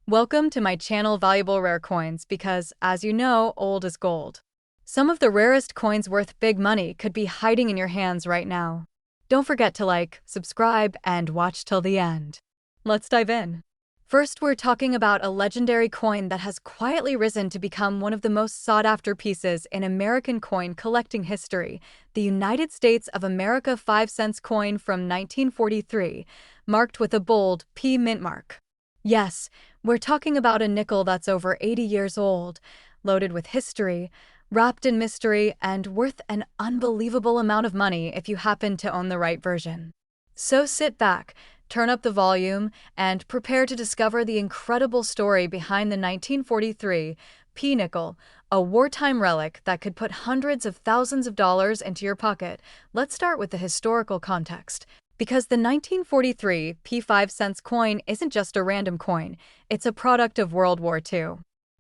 Welcome to my channel Valuable Rare Coins because, as you know, old is gold. Some of the rarest coins worth big money could be hiding in your hands right now. Don't forget to like, subscribe, and watch till the end. Let's dive in. First, we're talking about a legendary coin that has quietly risen to become one of the most sought-after pieces in American coin collecting history, the United States of America 5-cent coin from 1943, marked with a bold P mint mark. Yes, we're talking about a nickel that's over 80 years old, loaded with history, wrapped in mystery, and worth an unbelievable amount of money if you happen to own the right version. So sit back, turn up the volume, and prepare to discover the incredible story behind the 1943 P nickel, a wartime relic that could put hundreds of thousands of dollars into your pocket. Let's start with the historical context. Because the 1943 P 5-cent coin isn't just a random coin, it's a product of World War II.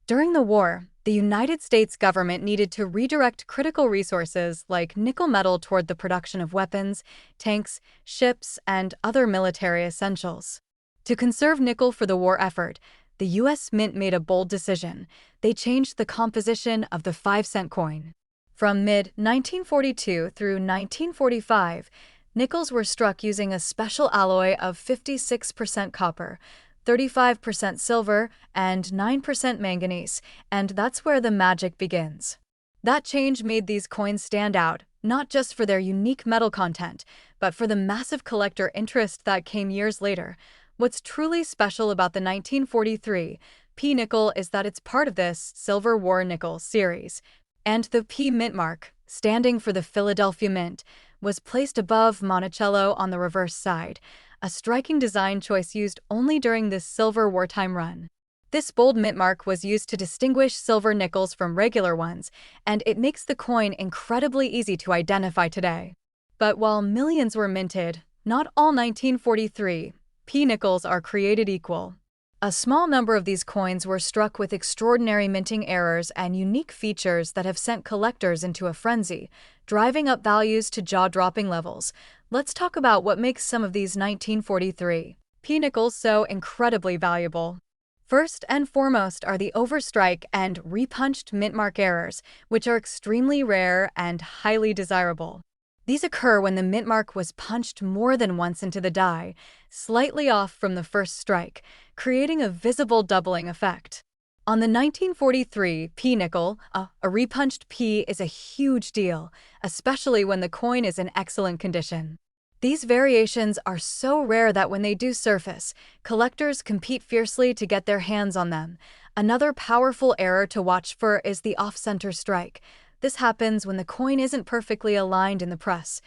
During the war, the United States government needed to redirect critical resources like nickel metal toward the production of weapons, tanks, ships, and other military essentials. To conserve nickel for the war effort, the U.S. Mint made a bold decision. They changed the composition of the 5-cent coin. From mid-1942 through 1945, nickels were struck using a special alloy of 56% copper, 35% silver, and 9% manganese, and that's where the magic begins. That change made these coins stand out, not just for their unique metal content, but for the massive collector interest that came years later. What's truly special about the 1943 P nickel is that it's part of this Silver War nickel series, and the P mint mark, standing for the Philadelphia Mint, was placed above Monticello on the reverse side, a striking design choice used only during this silver wartime run. This bold mint mark was used to distinguish silver nickels from regular ones, and it makes the coin incredibly easy to identify today. But while millions were minted, not all 1943 P nickels are created equal. A small number of these coins were struck with extraordinary minting errors and unique features that have sent collectors into a frenzy, driving up values to jaw-dropping levels. Let's talk about what makes some of these 1943 P nickels so incredibly valuable. First and foremost are the overstrike and repunched mint mark errors, which are extremely rare and highly desirable. These occur when the mint mark was punched more than once into the die, slightly off from the first strike, creating a visible doubling effect. On the 1943 P nickel, a repunched P is a huge deal, especially when the coin is in excellent condition. These variations are so rare that when they do surface, collectors compete fiercely to get their hands on them. Another powerful error to watch for is the off-center strike. This happens when the coin isn't perfectly aligned in the press,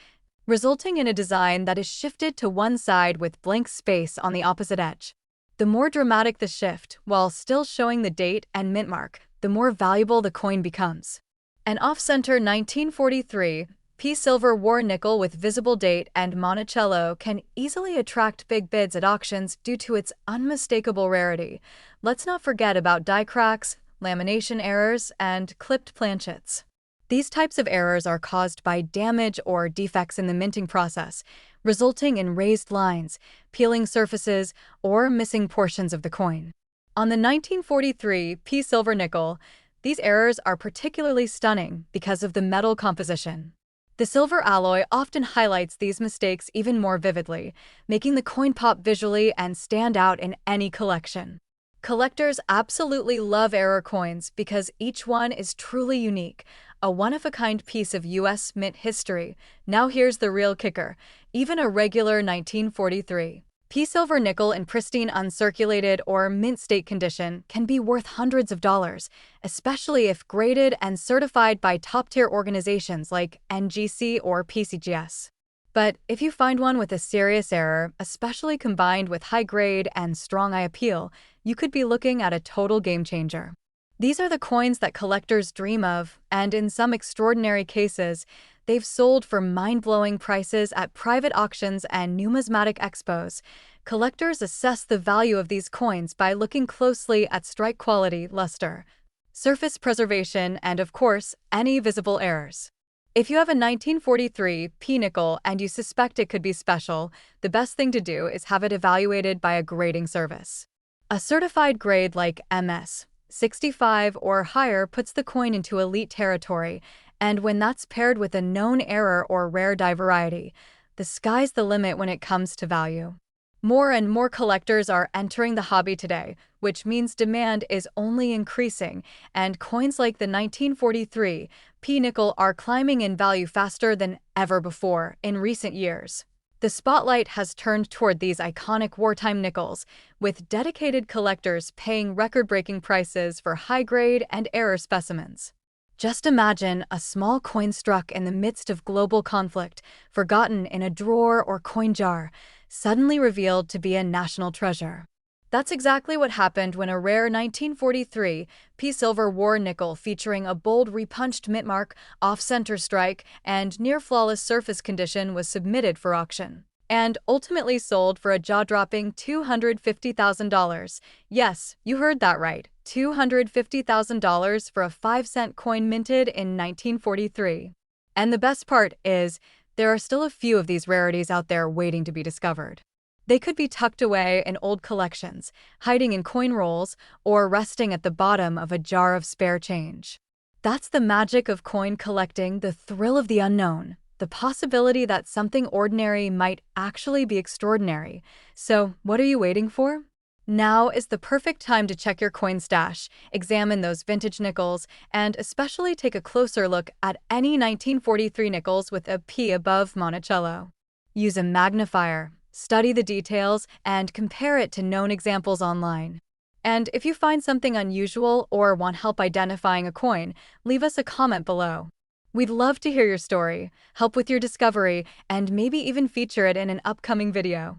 resulting in a design that is shifted to one side with blank space on the opposite edge. The more dramatic the shift, while still showing the date and mint mark, the more valuable the coin becomes. An off-center 1943 P Silver War nickel with visible date and Monticello can easily attract big bids at auctions due to its unmistakable rarity. Let's not forget about die cracks, lamination errors, and clipped planchets. These types of errors are caused by damage or defects in the minting process, resulting in raised lines, peeling surfaces, or missing portions of the coin. On the 1943 P Silver nickel, these errors are particularly stunning because of the metal composition. The silver alloy often highlights these mistakes even more vividly, making the coin pop visually and stand out in any collection. Collectors absolutely love error coins because each one is truly unique, a one-of-a-kind piece of U.S. Mint history. Now here's the real kicker. Even a regular 1943 P silver nickel in pristine uncirculated or mint state condition can be worth hundreds of dollars, especially if graded and certified by top-tier organizations like NGC or PCGS. But if you find one with a serious error, especially combined with high grade and strong eye appeal, you could be looking at a total game changer. These are the coins that collectors dream of, and in some extraordinary cases, they've sold for mind-blowing prices at private auctions and numismatic expos. Collectors assess the value of these coins by looking closely at strike quality, luster, surface preservation, and of course, any visible errors. If you have a 1943 P nickel and you suspect it could be special, the best thing to do is have it evaluated by a grading service. A certified grade like MS 65 or higher puts the coin into elite territory, and when that's paired with a known error or rare die variety, the sky's the limit when it comes to value. More and more collectors are entering the hobby today, which means demand is only increasing, and coins like the 1943 P nickel are climbing in value faster than ever before in recent years. The spotlight has turned toward these iconic wartime nickels, with dedicated collectors paying record-breaking prices for high-grade and error specimens. Just imagine a small coin struck in the midst of global conflict, forgotten in a drawer or coin jar, suddenly revealed to be a national treasure. That's exactly what happened when a rare 1943 P silver war nickel featuring a bold repunched mint mark, off-center strike, and near-flawless surface condition was submitted for auction, and ultimately sold for a jaw-dropping $250,000. Yes, you heard that right, $250,000 for a 5-cent coin minted in 1943. And the best part is, there are still a few of these rarities out there waiting to be discovered. They could be tucked away in old collections, hiding in coin rolls, or resting at the bottom of a jar of spare change. That's the magic of coin collecting, the thrill of the unknown, the possibility that something ordinary might actually be extraordinary. So, what are you waiting for? Now is the perfect time to check your coin stash, examine those vintage nickels, and especially take a closer look at any 1943 nickels with a P above Monticello. Use a magnifier, study the details, and compare it to known examples online. And if you find something unusual or want help identifying a coin, leave us a comment below. We'd love to hear your story, help with your discovery, and maybe even feature it in an upcoming video.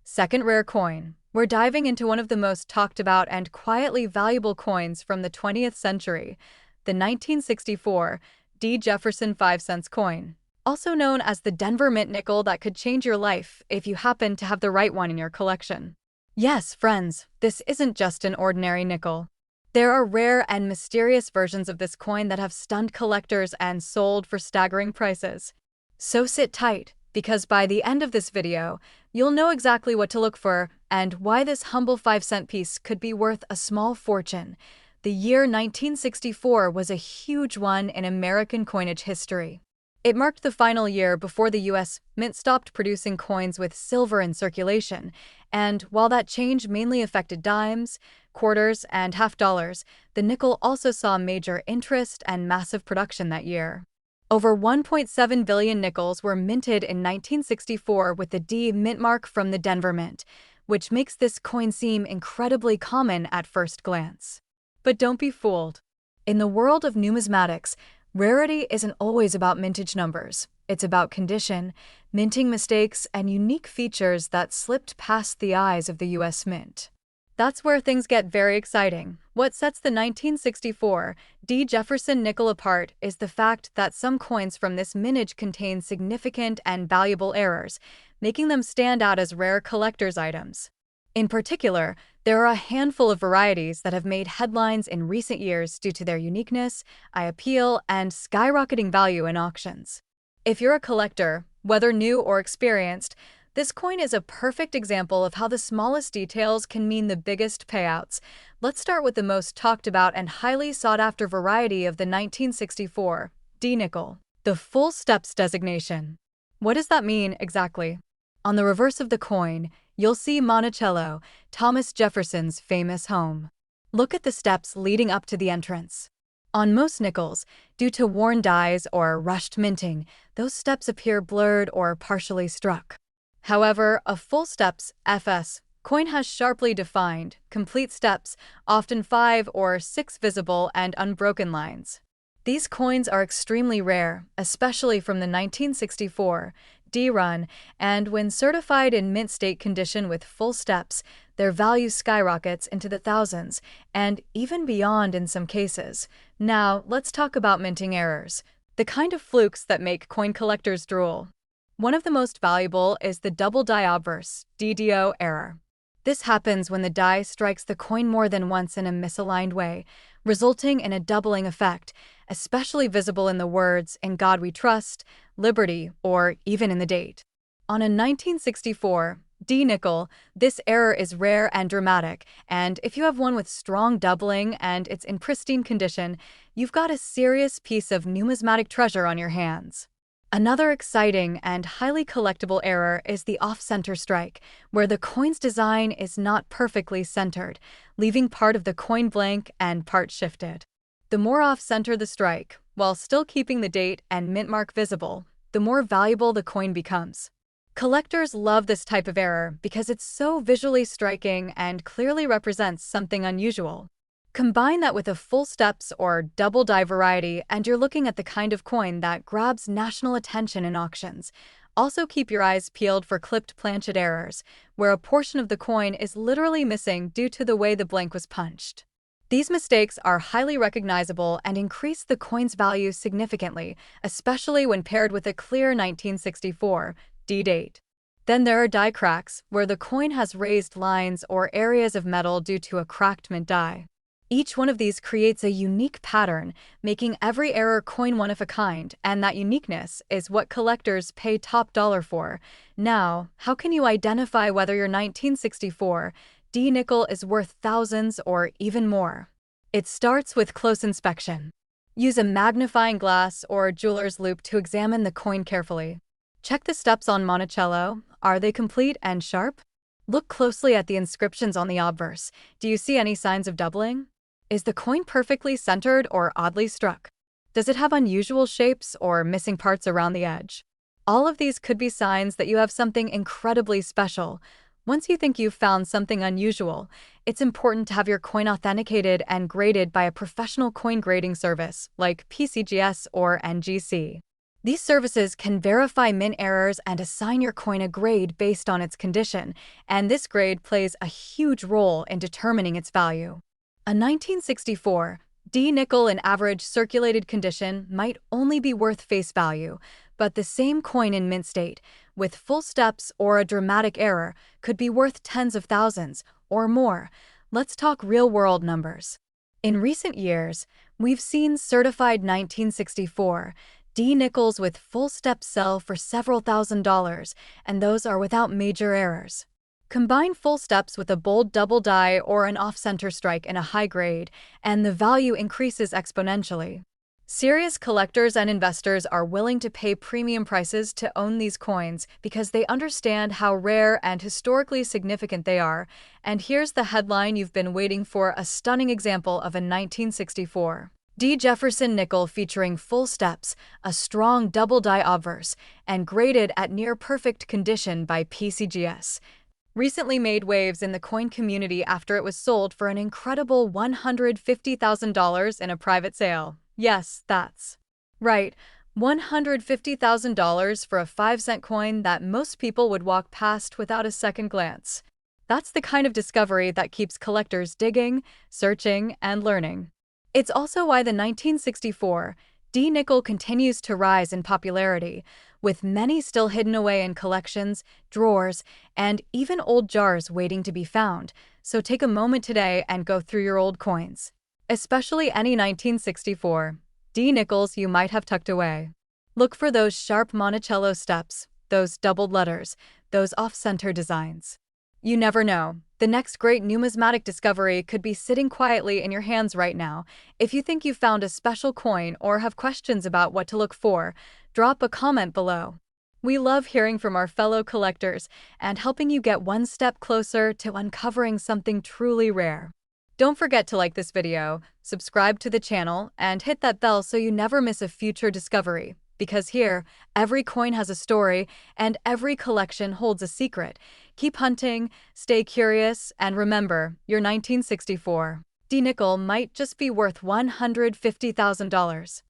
Second rare coin. We're diving into one of the most talked about and quietly valuable coins from the 20th century, the 1964 D Jefferson 5-cent coin, also known as the Denver Mint nickel that could change your life if you happen to have the right one in your collection. Yes, friends, this isn't just an ordinary nickel. There are rare and mysterious versions of this coin that have stunned collectors and sold for staggering prices. So sit tight, because by the end of this video, you'll know exactly what to look for and why this humble 5-cent piece could be worth a small fortune. The year 1964 was a huge one in American coinage history. It marked the final year before the U.S. Mint stopped producing coins with silver in circulation, and while that change mainly affected dimes, quarters, and half dollars, the nickel also saw major interest and massive production that year. Over 1.7 billion nickels were minted in 1964 with the D mint mark from the Denver Mint, which makes this coin seem incredibly common at first glance. But don't be fooled. In the world of numismatics, rarity isn't always about mintage numbers. It's about condition, minting mistakes, and unique features that slipped past the eyes of the U.S. Mint. That's where things get very exciting. What sets the 1964 D Jefferson nickel apart is the fact that some coins from this mintage contain significant and valuable errors, making them stand out as rare collector's items. In particular, there are a handful of varieties that have made headlines in recent years due to their uniqueness, eye appeal, and skyrocketing value in auctions. If you're a collector, whether new or experienced, this coin is a perfect example of how the smallest details can mean the biggest payouts. Let's start with the most talked about and highly sought-after variety of the 1964 D nickel, the full steps designation. What does that mean exactly? On the reverse of the coin, you'll see Monticello, Thomas Jefferson's famous home. Look at the steps leading up to the entrance. On most nickels, due to worn dies or rushed minting, those steps appear blurred or partially struck. However, a full steps FS coin has sharply defined, complete steps, often 5 or 6 visible and unbroken lines. These coins are extremely rare, especially from the 1964 D run, and when certified in mint state condition with full steps, their value skyrockets into the thousands, and even beyond in some cases. Now, let's talk about minting errors, the kind of flukes that make coin collectors drool. One of the most valuable is the double die obverse (DDO) error. This happens when the die strikes the coin more than once in a misaligned way, resulting in a doubling effect, especially visible in the words "In God We Trust," "Liberty," or even in the date. On a 1964 D nickel, this error is rare and dramatic, and if you have one with strong doubling and it's in pristine condition, you've got a serious piece of numismatic treasure on your hands. Another exciting and highly collectible error is the off-center strike, where the coin's design is not perfectly centered, leaving part of the coin blank and part shifted. The more off-center the strike, while still keeping the date and mint mark visible, the more valuable the coin becomes. Collectors love this type of error because it's so visually striking and clearly represents something unusual. Combine that with a full steps or double die variety and you're looking at the kind of coin that grabs national attention in auctions. Also keep your eyes peeled for clipped planchet errors, where a portion of the coin is literally missing due to the way the blank was punched. These mistakes are highly recognizable and increase the coin's value significantly, especially when paired with a clear 1964 D date. Then there are die cracks, where the coin has raised lines or areas of metal due to a cracked mint die. Each one of these creates a unique pattern, making every error coin one of a kind, and that uniqueness is what collectors pay top dollar for. Now, how can you identify whether your 1964 D nickel is worth thousands or even more? It starts with close inspection. Use a magnifying glass or jeweler's loupe to examine the coin carefully. Check the steps on Monticello. Are they complete and sharp? Look closely at the inscriptions on the obverse. Do you see any signs of doubling? Is the coin perfectly centered or oddly struck? Does it have unusual shapes or missing parts around the edge? All of these could be signs that you have something incredibly special. Once you think you've found something unusual, it's important to have your coin authenticated and graded by a professional coin grading service like PCGS or NGC. These services can verify mint errors and assign your coin a grade based on its condition, and this grade plays a huge role in determining its value. A 1964 D nickel in average circulated condition might only be worth face value, but the same coin in mint state, with full steps or a dramatic error, could be worth tens of thousands or more. Let's talk real-world numbers. In recent years, we've seen certified 1964 D nickels with full steps sell for several $1,000s, and those are without major errors. Combine full steps with a bold double die or an off-center strike in a high grade, and the value increases exponentially. Serious collectors and investors are willing to pay premium prices to own these coins because they understand how rare and historically significant they are. And here's the headline you've been waiting for: a stunning example of a 1964 D Jefferson nickel featuring full steps, a strong double die obverse, and graded at near-perfect condition by PCGS. Recently made waves in the coin community after it was sold for an incredible $150,000 in a private sale. Yes, that's right, $150,000 for a 5-cent coin that most people would walk past without a second glance. That's the kind of discovery that keeps collectors digging, searching, and learning. It's also why the 1964 D nickel continues to rise in popularity, with many still hidden away in collections, drawers, and even old jars waiting to be found. So take a moment today and go through your old coins, especially any 1964 D nickels you might have tucked away. Look for those sharp Monticello steps, those doubled letters, those off-center designs. You never know. The next great numismatic discovery could be sitting quietly in your hands right now. If you think you've found a special coin or have questions about what to look for, drop a comment below. We love hearing from our fellow collectors and helping you get one step closer to uncovering something truly rare. Don't forget to like this video, subscribe to the channel, and hit that bell so you never miss a future discovery. Because here, every coin has a story, and every collection holds a secret. Keep hunting, stay curious, and remember, your 1964 D nickel might just be worth $150,000.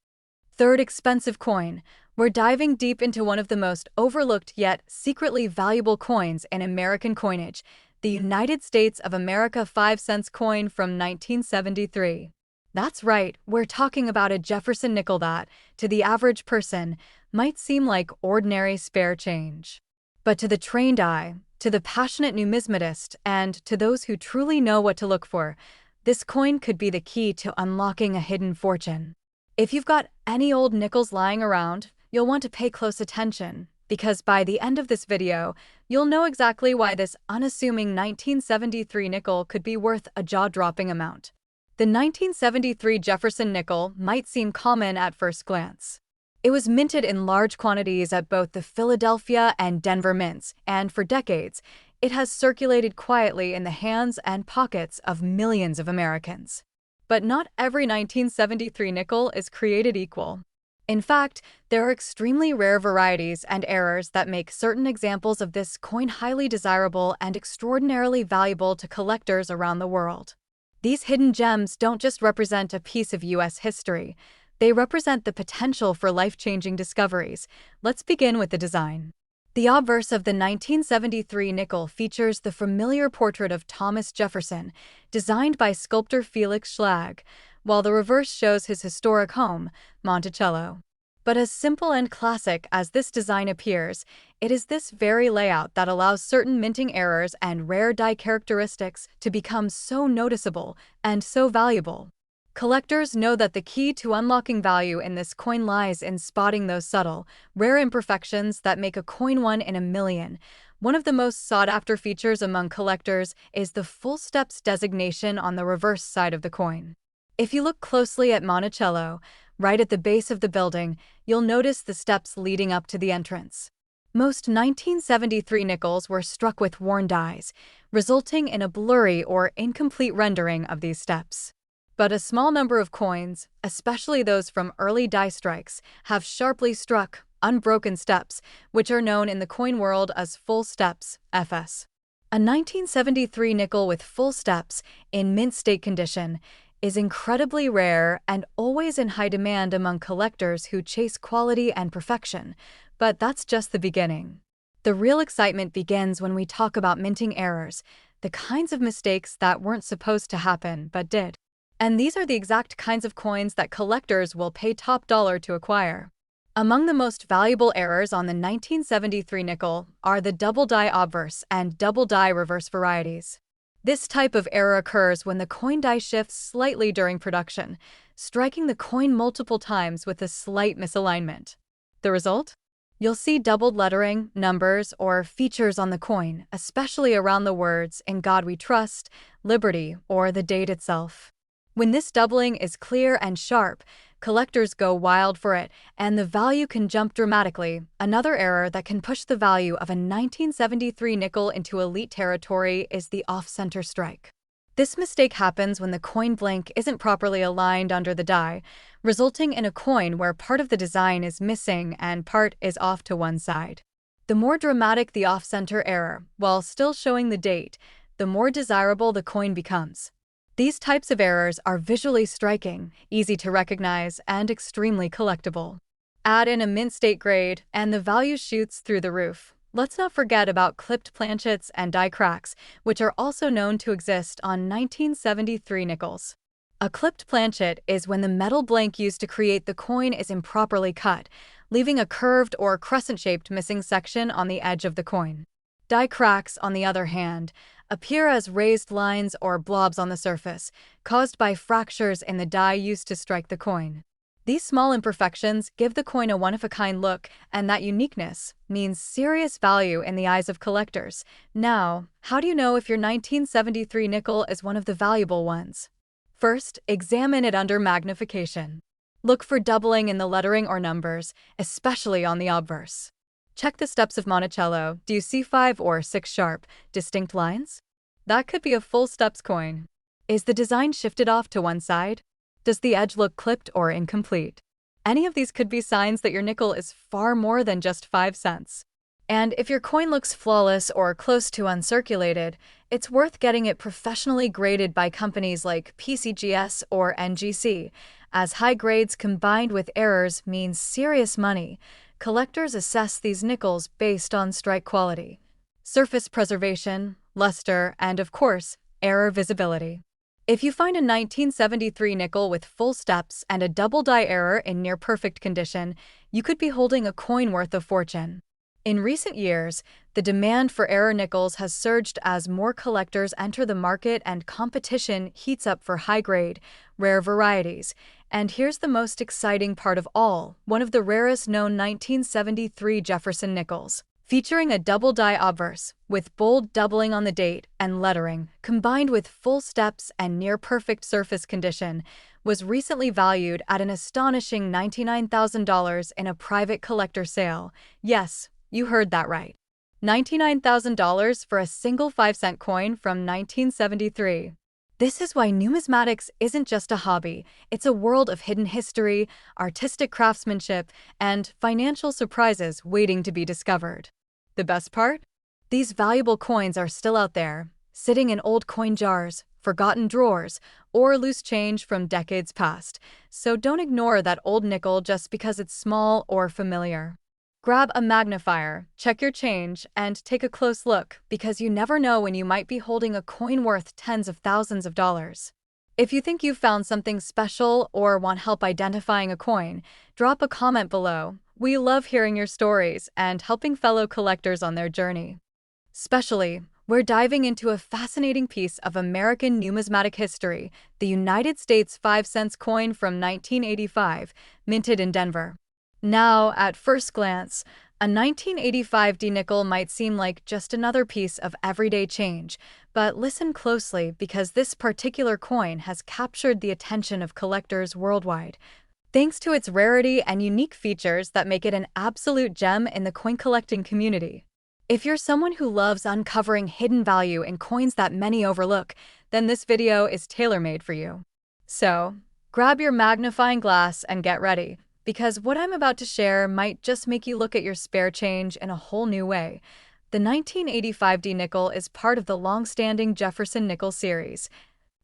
Third expensive coin. We're diving deep into one of the most overlooked yet secretly valuable coins in American coinage, the United States of America 5-cent coin from 1973. That's right, we're talking about a Jefferson nickel that, to the average person, might seem like ordinary spare change. But to the trained eye, to the passionate numismatist, and to those who truly know what to look for, this coin could be the key to unlocking a hidden fortune. If you've got any old nickels lying around, you'll want to pay close attention, because by the end of this video, you'll know exactly why this unassuming 1973 nickel could be worth a jaw-dropping amount. The 1973 Jefferson nickel might seem common at first glance. It was minted in large quantities at both the Philadelphia and Denver mints, and for decades, it has circulated quietly in the hands and pockets of millions of Americans. But not every 1973 nickel is created equal. In fact, there are extremely rare varieties and errors that make certain examples of this coin highly desirable and extraordinarily valuable to collectors around the world. These hidden gems don't just represent a piece of U.S. history, they represent the potential for life-changing discoveries. Let's begin with the design. The obverse of the 1973 nickel features the familiar portrait of Thomas Jefferson, designed by sculptor Felix Schlag, while the reverse shows his historic home, Monticello. But as simple and classic as this design appears, it is this very layout that allows certain minting errors and rare die characteristics to become so noticeable and so valuable. Collectors know that the key to unlocking value in this coin lies in spotting those subtle, rare imperfections that make a coin one in a million. One of the most sought-after features among collectors is the full steps designation on the reverse side of the coin. If you look closely at Monticello, right at the base of the building, you'll notice the steps leading up to the entrance. Most 1973 nickels were struck with worn dies, resulting in a blurry or incomplete rendering of these steps. But a small number of coins, especially those from early die strikes, have sharply struck, unbroken steps, which are known in the coin world as full steps, FS. A 1973 nickel with full steps, in mint state condition, is incredibly rare and always in high demand among collectors who chase quality and perfection, but that's just the beginning. The real excitement begins when we talk about minting errors, the kinds of mistakes that weren't supposed to happen but did. And these are the exact kinds of coins that collectors will pay top dollar to acquire. Among the most valuable errors on the 1973 nickel are the double die obverse and double die reverse varieties. This type of error occurs when the coin die shifts slightly during production, striking the coin multiple times with a slight misalignment. The result? You'll see doubled lettering, numbers, or features on the coin, especially around the words "In God We Trust," "Liberty," or the date itself. When this doubling is clear and sharp, collectors go wild for it, and the value can jump dramatically. Another error that can push the value of a 1973 nickel into elite territory is the off-center strike. This mistake happens when the coin blank isn't properly aligned under the die, resulting in a coin where part of the design is missing and part is off to one side. The more dramatic the off-center error, while still showing the date, the more desirable the coin becomes. These types of errors are visually striking, easy to recognize, and extremely collectible. Add in a mint state grade, and the value shoots through the roof. Let's not forget about clipped planchets and die cracks, which are also known to exist on 1973 nickels. A clipped planchet is when the metal blank used to create the coin is improperly cut, leaving a curved or crescent-shaped missing section on the edge of the coin. Die cracks, on the other hand, appear as raised lines or blobs on the surface, caused by fractures in the die used to strike the coin. These small imperfections give the coin a one-of-a-kind look, and that uniqueness means serious value in the eyes of collectors. Now, how do you know if your 1973 nickel is one of the valuable ones? First, examine it under magnification. Look for doubling in the lettering or numbers, especially on the obverse. Check the steps of Monticello. Do you see 5 or 6 sharp, distinct lines? That could be a full steps coin. Is the design shifted off to one side? Does the edge look clipped or incomplete? Any of these could be signs that your nickel is far more than just 5 cents. And if your coin looks flawless or close to uncirculated, it's worth getting it professionally graded by companies like PCGS or NGC, as high grades combined with errors means serious money. Collectors assess these nickels based on strike quality, surface preservation, luster, and of course, error visibility. If you find a 1973 nickel with full steps and a double die error in near-perfect condition, you could be holding a coin worth a fortune. In recent years, the demand for error nickels has surged as more collectors enter the market and competition heats up for high-grade, rare varieties. And here's the most exciting part of all, one of the rarest known 1973 Jefferson nickels. Featuring a double-die obverse, with bold doubling on the date and lettering, combined with full steps and near-perfect surface condition, was recently valued at an astonishing $99,000 in a private collector sale. Yes, you heard that right. $99,000 for a single 5-cent coin from 1973. This is why numismatics isn't just a hobby, it's a world of hidden history, artistic craftsmanship, and financial surprises waiting to be discovered. The best part? These valuable coins are still out there, sitting in old coin jars, forgotten drawers, or loose change from decades past, so don't ignore that old nickel just because it's small or familiar. Grab a magnifier, check your change, and take a close look, because you never know when you might be holding a coin worth tens of thousands of dollars. If you think you've found something special or want help identifying a coin, drop a comment below. We love hearing your stories and helping fellow collectors on their journey. Especially, we're diving into a fascinating piece of American numismatic history, the United States 5-cent coin from 1985, minted in Denver. Now, at first glance, a 1985 D nickel might seem like just another piece of everyday change, but listen closely because this particular coin has captured the attention of collectors worldwide, thanks to its rarity and unique features that make it an absolute gem in the coin collecting community. If you're someone who loves uncovering hidden value in coins that many overlook, then this video is tailor-made for you. So, grab your magnifying glass and get ready, because what I'm about to share might just make you look at your spare change in a whole new way. The 1985 D nickel is part of the long-standing Jefferson nickel series,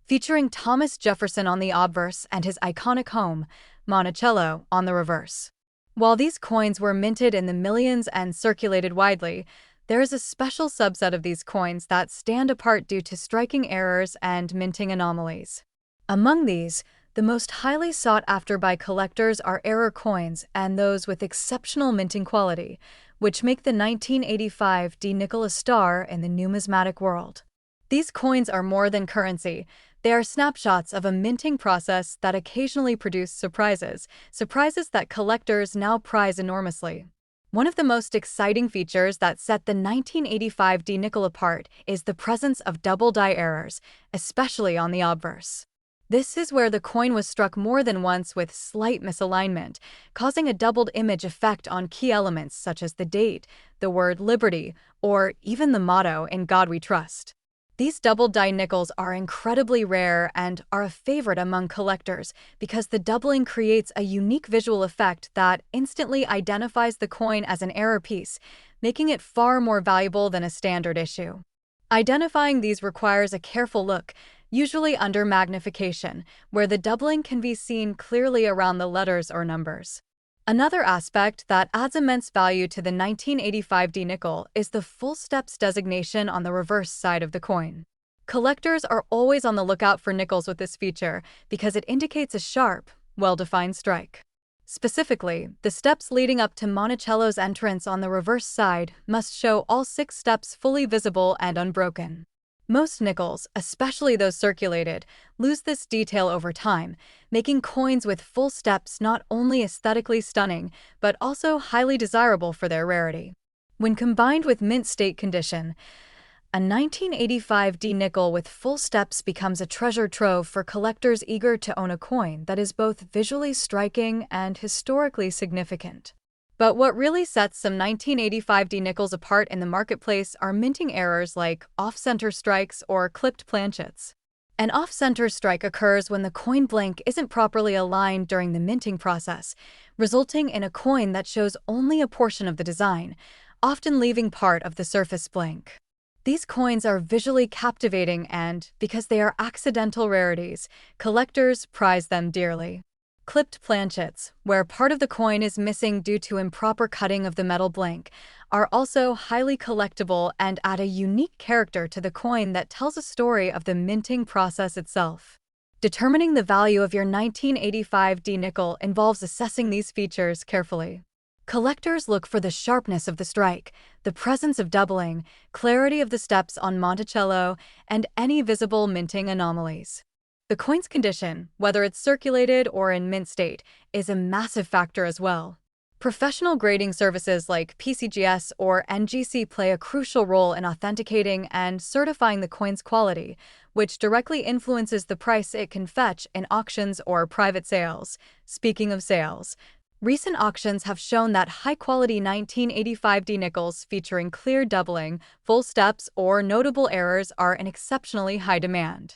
featuring Thomas Jefferson on the obverse and his iconic home, Monticello, on the reverse. While these coins were minted in the millions and circulated widely, there is a special subset of these coins that stand apart due to striking errors and minting anomalies. Among these, the most highly sought after by collectors are error coins and those with exceptional minting quality, which make the 1985 D nickel a star in the numismatic world. These coins are more than currency. They are snapshots of a minting process that occasionally produce surprises that collectors now prize enormously. One of the most exciting features that set the 1985 D nickel apart is the presence of double die errors, especially on the obverse. This is where the coin was struck more than once with slight misalignment, causing a doubled image effect on key elements such as the date, the word liberty, or even the motto "In God We Trust." These double-die nickels are incredibly rare and are a favorite among collectors because the doubling creates a unique visual effect that instantly identifies the coin as an error piece, making it far more valuable than a standard issue. Identifying these requires a careful look, usually under magnification, where the doubling can be seen clearly around the letters or numbers. Another aspect that adds immense value to the 1985 D nickel is the full steps designation on the reverse side of the coin. Collectors are always on the lookout for nickels with this feature because it indicates a sharp, well-defined strike. Specifically, the steps leading up to Monticello's entrance on the reverse side must show all 6 steps fully visible and unbroken. Most nickels, especially those circulated, lose this detail over time, making coins with full steps not only aesthetically stunning, but also highly desirable for their rarity. When combined with mint state condition, a 1985 D nickel with full steps becomes a treasure trove for collectors eager to own a coin that is both visually striking and historically significant. But what really sets some 1985 D nickels apart in the marketplace are minting errors like off-center strikes or clipped planchets. An off-center strike occurs when the coin blank isn't properly aligned during the minting process, resulting in a coin that shows only a portion of the design, often leaving part of the surface blank. These coins are visually captivating and, because they are accidental rarities, collectors prize them dearly. Clipped planchets, where part of the coin is missing due to improper cutting of the metal blank, are also highly collectible and add a unique character to the coin that tells a story of the minting process itself. Determining the value of your 1985 D nickel involves assessing these features carefully. Collectors look for the sharpness of the strike, the presence of doubling, clarity of the steps on Monticello, and any visible minting anomalies. The coin's condition, whether it's circulated or in mint state, is a massive factor as well. Professional grading services like PCGS or NGC play a crucial role in authenticating and certifying the coin's quality, which directly influences the price it can fetch in auctions or private sales. Speaking of sales, recent auctions have shown that high-quality 1985D nickels featuring clear doubling, full steps, or notable errors are in exceptionally high demand.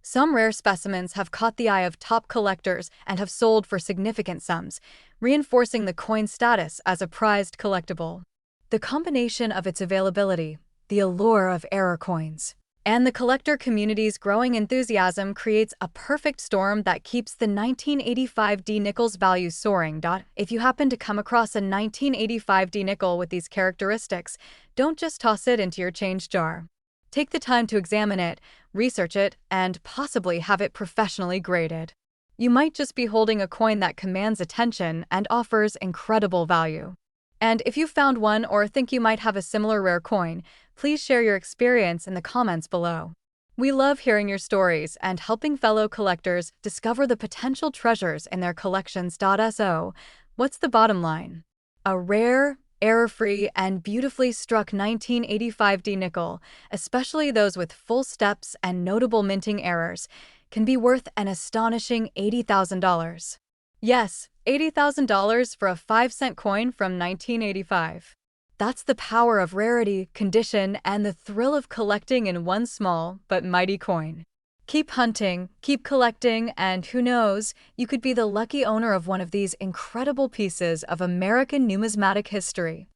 Some rare specimens have caught the eye of top collectors and have sold for significant sums, reinforcing the coin's status as a prized collectible. The combination of its availability, the allure of error coins, and the collector community's growing enthusiasm creates a perfect storm that keeps the 1985D nickel's value soaring. If you happen to come across a 1985D nickel with these characteristics, don't just toss it into your change jar. Take the time to examine it, research it, and possibly have it professionally graded. You might just be holding a coin that commands attention and offers incredible value. And if you found one or think you might have a similar rare coin, please share your experience in the comments below. We love hearing your stories and helping fellow collectors discover the potential treasures in their collections. So, what's the bottom line? A rare, error-free, and beautifully struck 1985D nickel, especially those with full steps and notable minting errors, can be worth an astonishing $80,000. Yes, $80,000 for a 5-cent coin from 1985. That's the power of rarity, condition, and the thrill of collecting in one small but mighty coin. Keep hunting, keep collecting, and who knows, you could be the lucky owner of one of these incredible pieces of American numismatic history.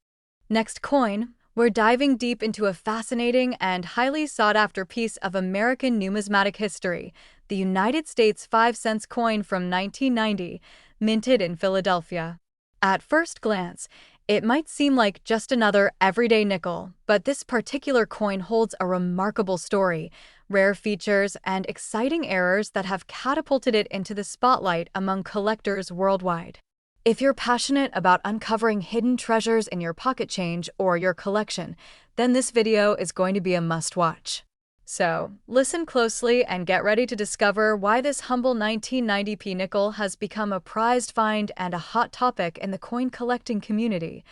Next coin, we're diving deep into a fascinating and highly sought-after piece of American numismatic history, the United States 5-cent coin from 1990, minted in Philadelphia. At first glance, it might seem like just another everyday nickel, but this particular coin holds a remarkable story, rare features, and exciting errors that have catapulted it into the spotlight among collectors worldwide. If you're passionate about uncovering hidden treasures in your pocket change or your collection, then this video is going to be a must-watch. So, listen closely and get ready to discover why this humble 1990p nickel has become a prized find and a hot topic in the coin collecting community.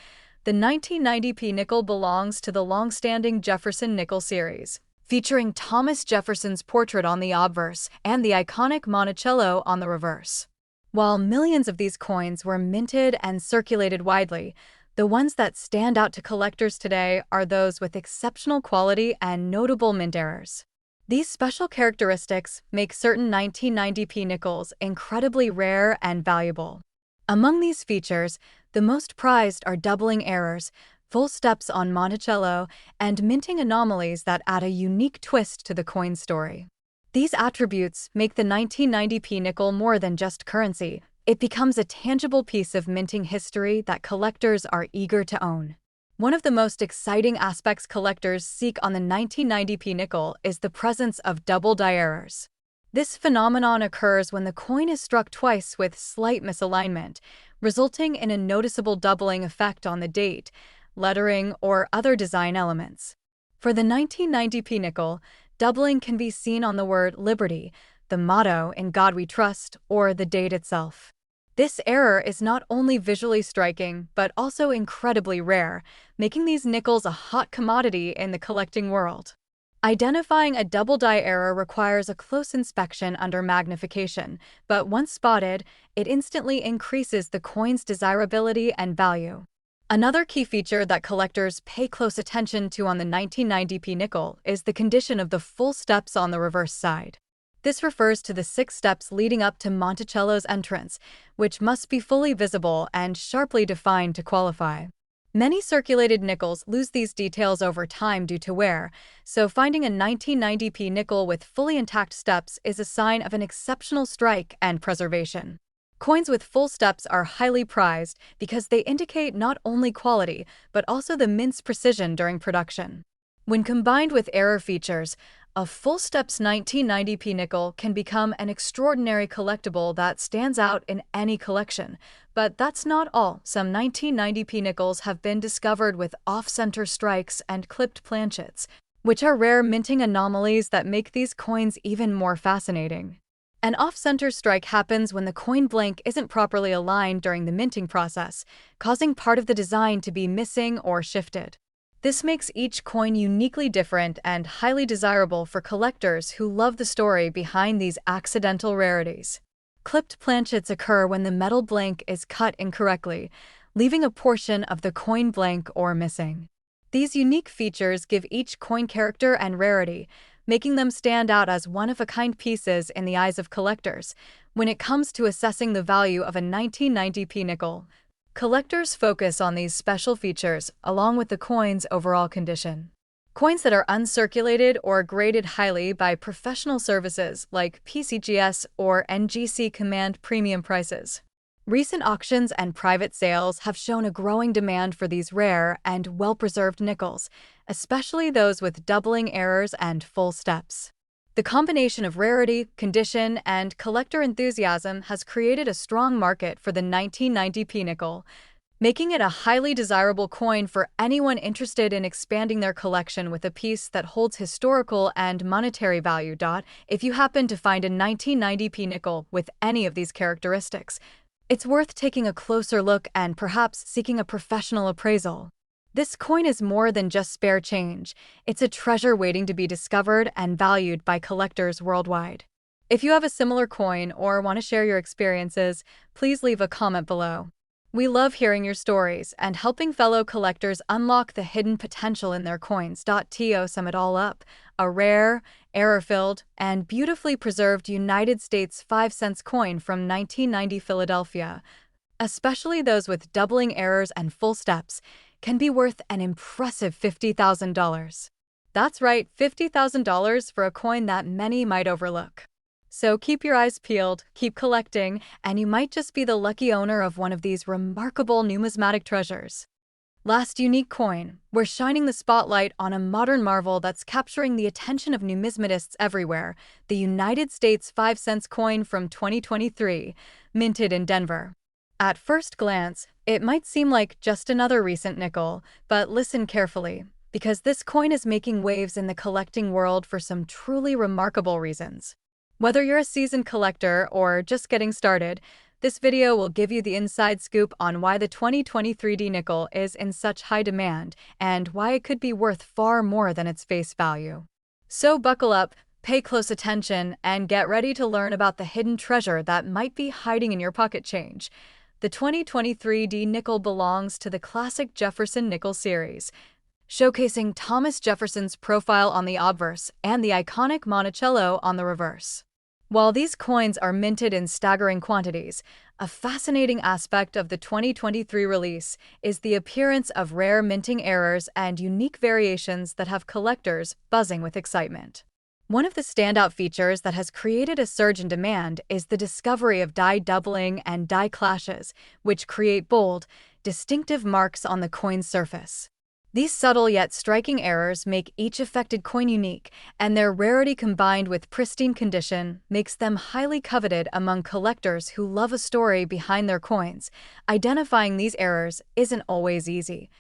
The 1990p nickel belongs to the long-standing Jefferson nickel series, featuring Thomas Jefferson's portrait on the obverse and the iconic Monticello on the reverse. While millions of these coins were minted and circulated widely, the ones that stand out to collectors today are those with exceptional quality and notable mint errors. These special characteristics make certain 1990p nickels incredibly rare and valuable. Among these features, the most prized are doubling errors, full steps on Monticello, and minting anomalies that add a unique twist to the coin story. These attributes make the 1990p nickel more than just currency. It becomes a tangible piece of minting history that collectors are eager to own. One of the most exciting aspects collectors seek on the 1990p nickel is the presence of double die errors. This phenomenon occurs when the coin is struck twice with slight misalignment, resulting in a noticeable doubling effect on the date, lettering, or other design elements. For the 1990p nickel, doubling can be seen on the word Liberty, the motto "In God We Trust," or the date itself. This error is not only visually striking, but also incredibly rare, making these nickels a hot commodity in the collecting world. Identifying a double die error requires a close inspection under magnification, but once spotted, it instantly increases the coin's desirability and value. Another key feature that collectors pay close attention to on the 1990p nickel is the condition of the full steps on the reverse side. This refers to the 6 steps leading up to Monticello's entrance, which must be fully visible and sharply defined to qualify. Many circulated nickels lose these details over time due to wear, so finding a 1990p nickel with fully intact steps is a sign of an exceptional strike and preservation. Coins with full steps are highly prized because they indicate not only quality, but also the mint's precision during production. When combined with error features, a full steps 1990p nickel can become an extraordinary collectible that stands out in any collection. But that's not all. Some 1990p nickels have been discovered with off-center strikes and clipped planchets, which are rare minting anomalies that make these coins even more fascinating. An off-center strike happens when the coin blank isn't properly aligned during the minting process, causing part of the design to be missing or shifted. This makes each coin uniquely different and highly desirable for collectors who love the story behind these accidental rarities. Clipped planchets occur when the metal blank is cut incorrectly, leaving a portion of the coin blank or missing. These unique features give each coin character and rarity, making them stand out as one-of-a-kind pieces in the eyes of collectors. When it comes to assessing the value of a 1990p nickel, collectors focus on these special features along with the coin's overall condition. Coins that are uncirculated or graded highly by professional services like PCGS or NGC command premium prices. Recent auctions and private sales have shown a growing demand for these rare and well-preserved nickels, especially those with doubling errors and full steps. The combination of rarity, condition, and collector enthusiasm has created a strong market for the 1990p nickel, making it a highly desirable coin for anyone interested in expanding their collection with a piece that holds historical and monetary value. If you happen to find a 1990p nickel with any of these characteristics, it's worth taking a closer look and perhaps seeking a professional appraisal. This coin is more than just spare change. It's a treasure waiting to be discovered and valued by collectors worldwide. If you have a similar coin or want to share your experiences, please leave a comment below. We love hearing your stories and helping fellow collectors unlock the hidden potential in their coins. To sum it all up, a rare, error-filled, and beautifully preserved United States 5-cent coin from 1990 Philadelphia, especially those with doubling errors and full steps, can be worth an impressive $50,000. That's right, $50,000 for a coin that many might overlook. So keep your eyes peeled, keep collecting, and you might just be the lucky owner of one of these remarkable numismatic treasures. Last unique coin, we're shining the spotlight on a modern marvel that's capturing the attention of numismatists everywhere, the United States 5-cent coin from 2023, minted in Denver. At first glance, it might seem like just another recent nickel, but listen carefully, because this coin is making waves in the collecting world for some truly remarkable reasons. Whether you're a seasoned collector or just getting started, this video will give you the inside scoop on why the 2023 D nickel is in such high demand and why it could be worth far more than its face value. So buckle up, pay close attention, and get ready to learn about the hidden treasure that might be hiding in your pocket change. The 2023 D nickel belongs to the classic Jefferson nickel series, showcasing Thomas Jefferson's profile on the obverse and the iconic Monticello on the reverse. While these coins are minted in staggering quantities, a fascinating aspect of the 2023 release is the appearance of rare minting errors and unique variations that have collectors buzzing with excitement. One of the standout features that has created a surge in demand is the discovery of die doubling and die clashes, which create bold, distinctive marks on the coin's surface. These subtle yet striking errors make each affected coin unique, and their rarity combined with pristine condition makes them highly coveted among collectors who love a story behind their coins. Identifying these errors isn't always easy,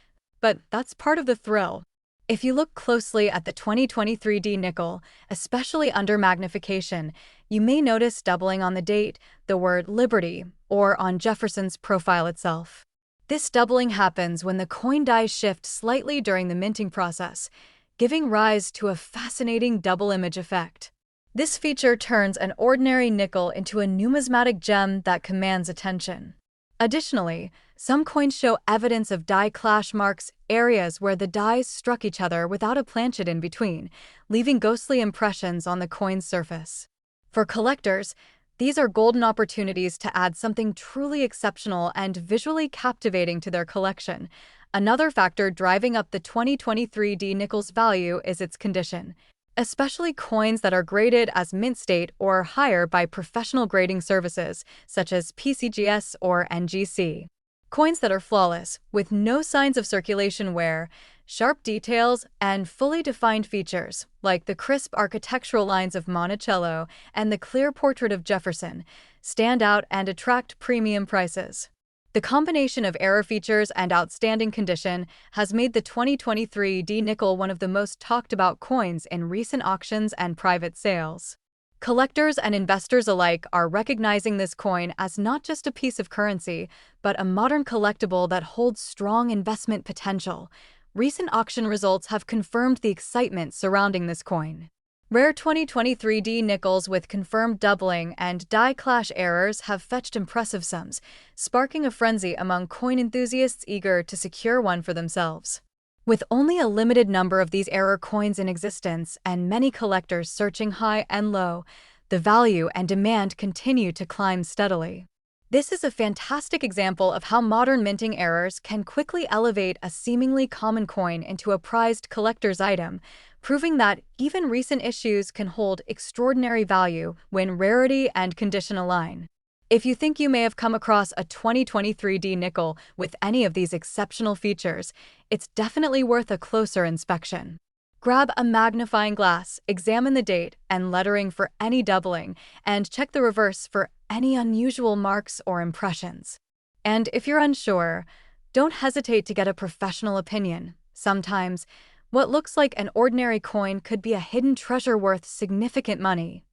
but that's part of the thrill. If you look closely at the 2023 D nickel, especially under magnification, you may notice doubling on the date, the word Liberty, or on Jefferson's profile itself. This doubling happens when the coin dies shift slightly during the minting process, giving rise to a fascinating double image effect. This feature turns an ordinary nickel into a numismatic gem that commands attention. Additionally, some coins show evidence of die clash marks, areas where the dies struck each other without a planchet in between, leaving ghostly impressions on the coin's surface. For collectors, these are golden opportunities to add something truly exceptional and visually captivating to their collection. Another factor driving up the 2023 D nickel's value is its condition, especially coins that are graded as mint state or higher by professional grading services such as PCGS or NGC. Coins that are flawless, with no signs of circulation wear, Sharp details and fully defined features, like the crisp architectural lines of Monticello and the clear portrait of Jefferson, stand out and attract premium prices. The combination of error features and outstanding condition has made the 2023 D nickel one of the most talked about coins in recent auctions and private sales. Collectors and investors alike are recognizing this coin as not just a piece of currency, but a modern collectible that holds strong investment potential. Recent auction results have confirmed the excitement surrounding this coin. Rare 2023 D nickels with confirmed doubling and die clash errors have fetched impressive sums, sparking a frenzy among coin enthusiasts eager to secure one for themselves. With only a limited number of these error coins in existence and many collectors searching high and low, the value and demand continue to climb steadily. This is a fantastic example of how modern minting errors can quickly elevate a seemingly common coin into a prized collector's item, proving that even recent issues can hold extraordinary value when rarity and condition align. If you think you may have come across a 2023 D nickel with any of these exceptional features, it's definitely worth a closer inspection. Grab a magnifying glass, examine the date and lettering for any doubling, and check the reverse for any unusual marks or impressions. And if you're unsure, don't hesitate to get a professional opinion. Sometimes, what looks like an ordinary coin could be a hidden treasure worth significant money.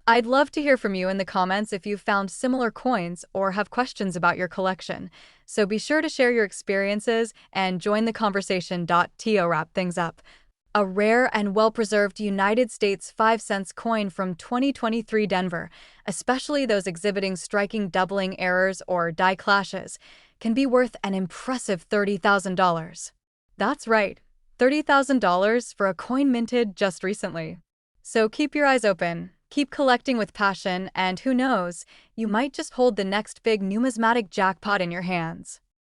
I'd love to hear from you in the comments if you've found similar coins or have questions about your collection, so be sure to share your experiences and join the conversation. To wrap things up, a rare and well-preserved United States 5-cent coin from 2023 Denver, especially those exhibiting striking doubling errors or die clashes, can be worth an impressive $30,000. That's right, $30,000 for a coin minted just recently. So keep your eyes open. Keep collecting with passion, and who knows, you might just hold the next big numismatic jackpot in your hands.